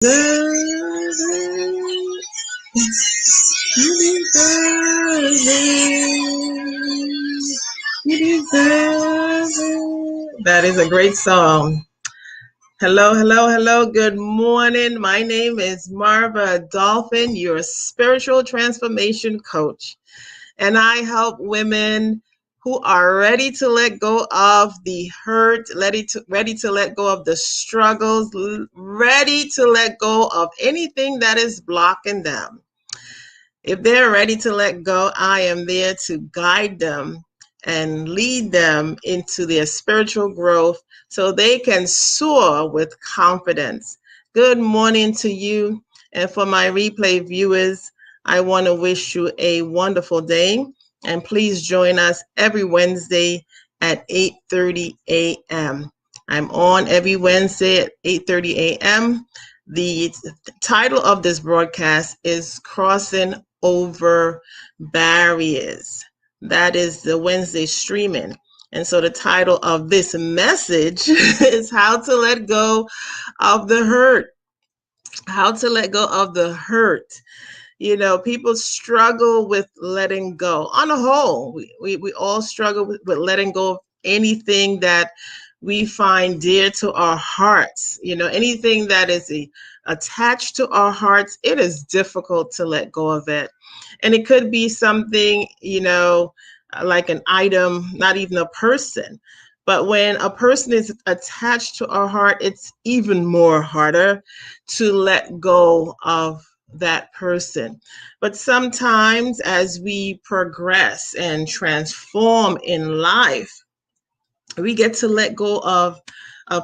deserve it. You deserve it. You deserve it. That is a great song. Hello, hello, hello. Good morning. My name is Marva Dolphin, your spiritual transformation coach. And I help women who are ready to let go of the hurt, ready to let go of the struggles, ready to let go of anything that is blocking them. If they're ready to let go, I am there to guide them and lead them into their spiritual growth so they can soar with confidence. Good morning to you. And for my replay viewers, I want to wish you a wonderful day. And please join us every Wednesday at 8:30 a.m. I'm on every Wednesday at 8:30 a.m. The title of this broadcast is Crossing Over Barriers. That is the Wednesday streaming. And so the title of this message is How to Let Go of the Hurt. How to let go of the hurt. You know, people struggle with letting go. On a whole, we all struggle with letting go of anything that we find dear to our hearts. You know, anything that is attached to our hearts, it is difficult to let go of it. And it could be something, you know, like an item, not even a person. But when a person is attached to our heart, it's even more harder to let go of that person. But sometimes as we progress and transform in life, we get to let go of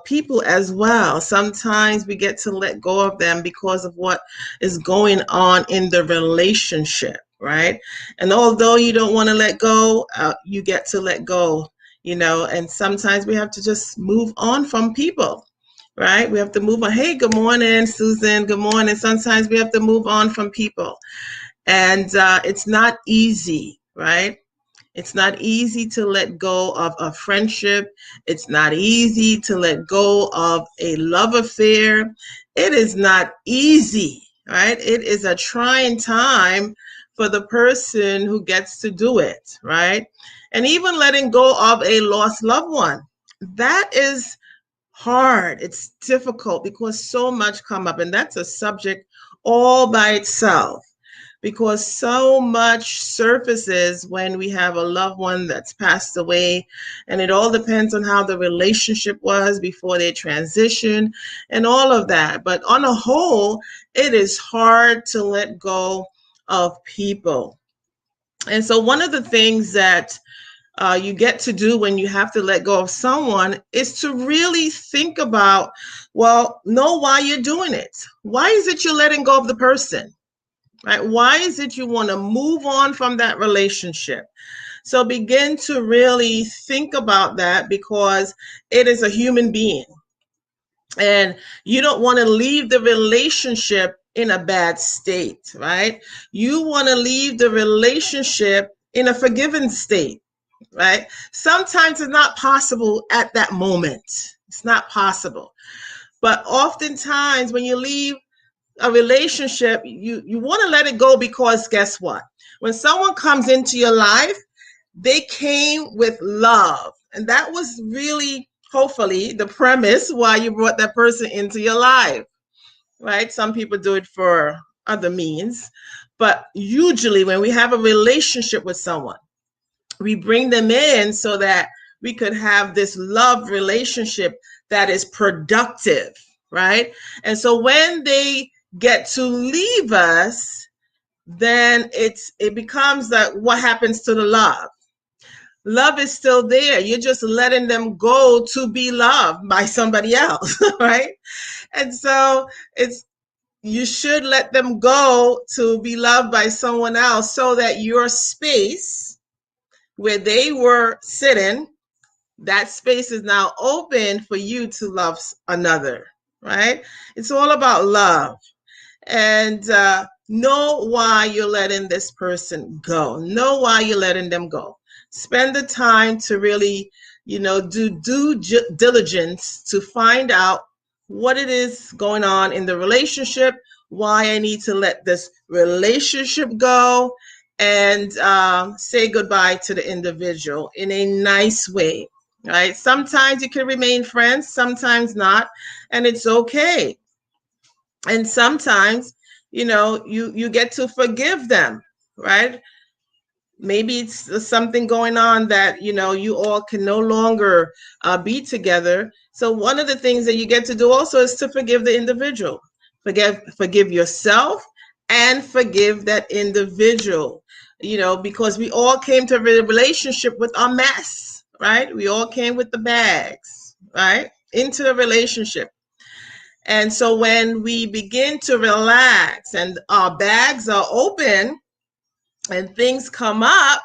people as well. Sometimes we get to let go of them because of what is going on in the relationship, right? And although you don't want to let go, you get to let go, you know, and sometimes we have to just move on from people. Right? We have to move on. Hey, good morning, Susan. Good morning. Sometimes we have to move on from people. And it's not easy, right? It's not easy to let go of a friendship. It's not easy to let go of a love affair. It is not easy, right? It is a trying time for the person who gets to do it, right? And even letting go of a lost loved one. That is hard. It's difficult because so much come up, and that's a subject all by itself because so much surfaces when we have a loved one that's passed away, and it all depends on how the relationship was before they transition and all of that. But on a whole, it is hard to let go of people. And so one of the things that you get to do when you have to let go of someone is to really think about, well, know why you're doing it. Why is it you're letting go of the person? Right? Why is it you want to move on from that relationship? So begin to really think about that because it is a human being. And you don't want to leave the relationship in a bad state, right? You want to leave the relationship in a forgiven state, right? Sometimes it's not possible at that moment. It's not possible. But oftentimes when you leave a relationship, you want to let it go because guess what? When someone comes into your life, they came with love. And that was really, hopefully, the premise why you brought that person into your life, right? Some people do it for other means. But usually when we have a relationship with someone, we bring them in so that we could have this love relationship that is productive, right? And so when they get to leave us, then it becomes that what happens to the love? Love is still there. You're just letting them go to be loved by somebody else, right? And so you should let them go to be loved by someone else so that your space where they were sitting, that space is now open for you to love another, right? It's all about love. And know why you're letting this person go. Know why you're letting them go. Spend the time to really, do due diligence to find out what it is going on in the relationship, why I need to let this relationship go, and say goodbye to the individual in a nice way, right? Sometimes you can remain friends, sometimes not, and it's okay. And sometimes, you get to forgive them, right? Maybe it's something going on that you all can no longer be together. So one of the things that you get to do also is to forgive the individual. Forgive yourself and forgive that individual, because we all came to a relationship with our mess, right? We all came with the bags, right, into the relationship. And so when we begin to relax and our bags are open and things come up,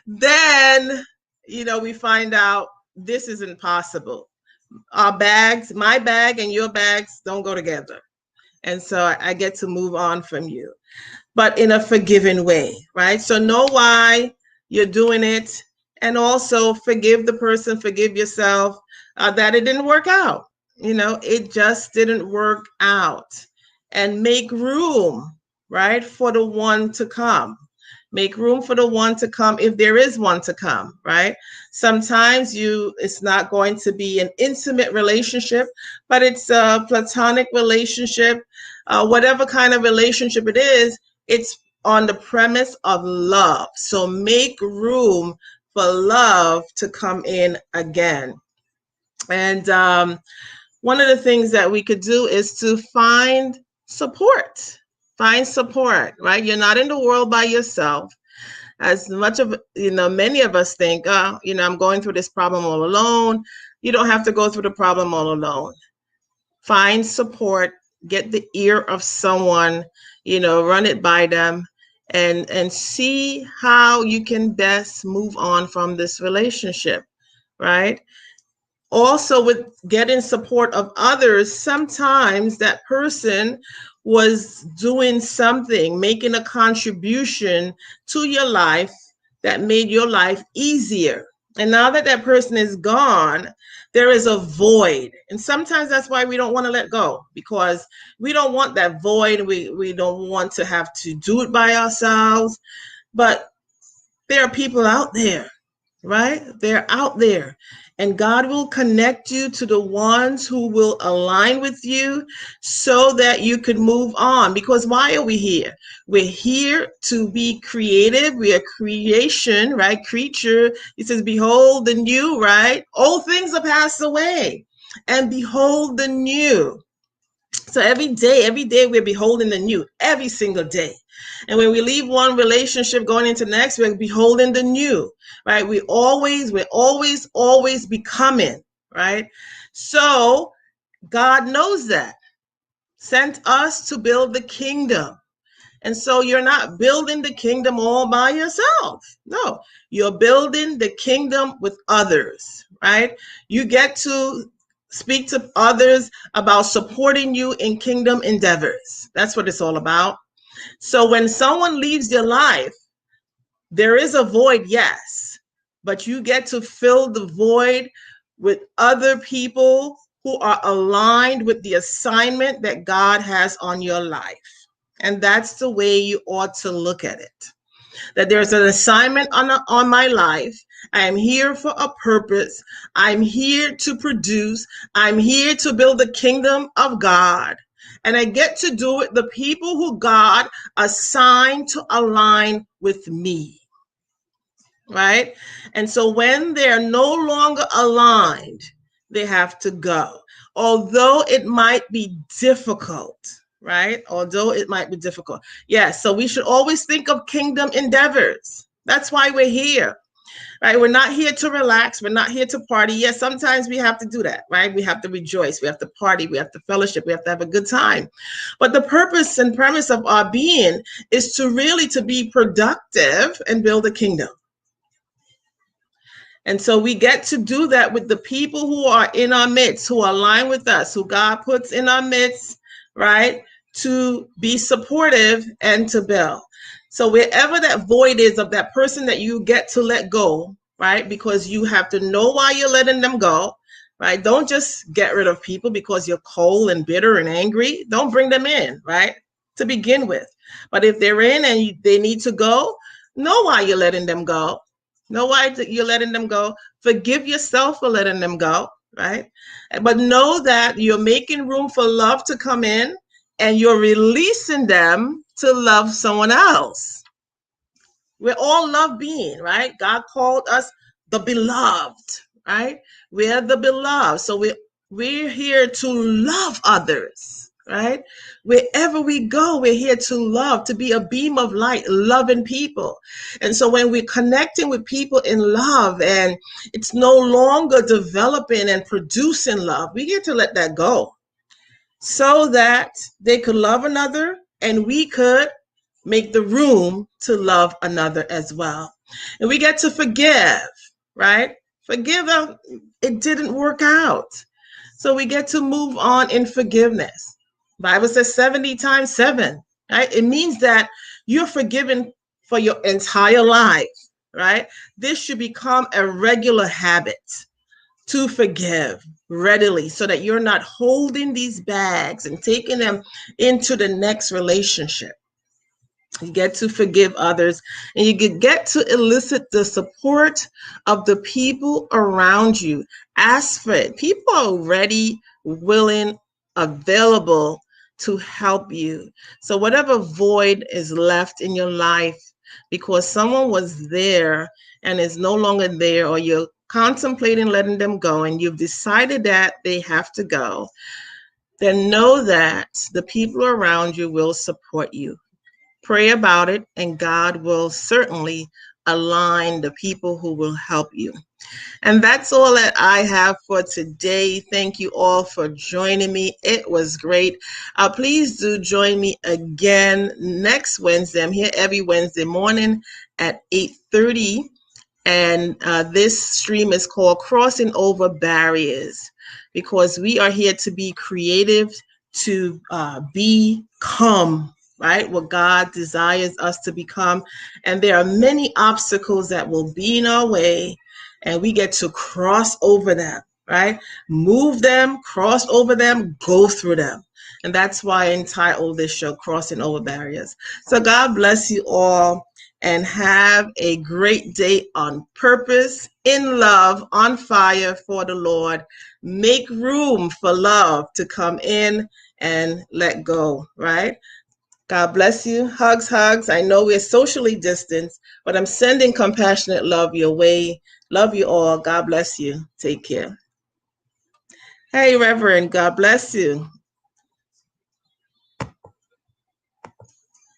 then, we find out this isn't possible. Our bags, my bag and your bags don't go together. And so I get to move on from you, but in a forgiving way, right? So know why you're doing it, and also forgive the person, forgive yourself that it didn't work out. It just didn't work out. And make room, right, for the one to come. Make room for the one to come, if there is one to come, right? Sometimes it's not going to be an intimate relationship, but it's a platonic relationship. Whatever kind of relationship it is, it's on the premise of love. So make room for love to come in again. And one of the things that we could do is to find support. Find support, right? You're not in the world by yourself. As much of, many of us think, I'm going through this problem all alone. You don't have to go through the problem all alone. Find support, get the ear of someone, run it by them, and see how you can best move on from this relationship, right? Also, with getting support of others, sometimes that person was doing something, making a contribution to your life that made your life easier. And now that that person is gone, there is a void. And sometimes that's why we don't want to let go, because we don't want that void. We don't want to have to do it by ourselves. But there are people out there, right? They're out there. And God will connect you to the ones who will align with you so that you could move on. Because why are we here? We're here to be creative. We are creation, right? Creature. He says, behold the new, right? Old things are passed away, and behold the new. So every day we're beholding the new, every single day. And when we leave one relationship going into the next, we're beholding the new, right? We're always becoming, right? So God knows that, sent us to build the kingdom. And so you're not building the kingdom all by yourself. No, you're building the kingdom with others, right? You get to speak to others about supporting you in kingdom endeavors. That's what it's all about. So when someone leaves your life, there is a void, yes, but you get to fill the void with other people who are aligned with the assignment that God has on your life. And that's the way you ought to look at it. That there's an assignment on my life. I am here for a purpose. I'm here to produce. I'm here to build the kingdom of God. And I get to do it, the people who God assigned to align with me. Right? And so when they're no longer aligned, they have to go. Although it might be difficult, right? Although it might be difficult. Yes, so we should always think of kingdom endeavors. That's why we're here, right? We're not here to relax. We're not here to party. Yes, sometimes we have to do that, right? We have to rejoice. We have to party. We have to fellowship. We have to have a good time. But the purpose and premise of our being is to really to be productive and build a kingdom. And so we get to do that with the people who are in our midst, who align with us, who God puts in our midst, right, to be supportive and to build. So wherever that void is of that person that you get to let go, right, because you have to know why you're letting them go, right? Don't just get rid of people because you're cold and bitter and angry. Don't bring them in, right? To begin with. But if they're in and they need to go, know why you're letting them go. Know why you're letting them go. Forgive yourself for letting them go, right? But know that you're making room for love to come in and you're releasing them to love someone else. We're all love being, right? God called us the beloved, right? We're the beloved. So we're here to love others, right? Wherever we go, we're here to love, to be a beam of light, loving people. And so when we're connecting with people in love and it's no longer developing and producing love, we get to let that go so that they could love another and we could make the room to love another as well. And we get to forgive, right? Forgive them. It didn't work out. So we get to move on in forgiveness. Bible says 70 times 7, right? It means that you're forgiven for your entire life, right? This should become a regular habit to forgive readily so that you're not holding these bags and taking them into the next relationship. You get to forgive others and you get to elicit the support of the people around you. Ask for it. People are ready, willing, available to help you. So whatever void is left in your life because someone was there and is no longer there, or you're contemplating letting them go and you've decided that they have to go, then know that the people around you will support you. Pray about it, and God will certainly align the people who will help you. And that's all that I have for today. Thank you all for joining me. It was great. Please do join me again next Wednesday. I'm here every Wednesday morning at 8:30. And this stream is called Crossing Over Barriers, because we are here to be creative, to become, right, what God desires us to become. And there are many obstacles that will be in our way, and we get to cross over them, right? Move them, cross over them, go through them. And that's why I entitled this show Crossing Over Barriers. So God bless you all, and have a great day on purpose, in love, on fire for the Lord. Make room for love to come in and let go, right? God bless you. Hugs, hugs. I know we're socially distanced, but I'm sending compassionate love your way. Love you all. God bless you. Take care. Hey, Reverend. God bless you.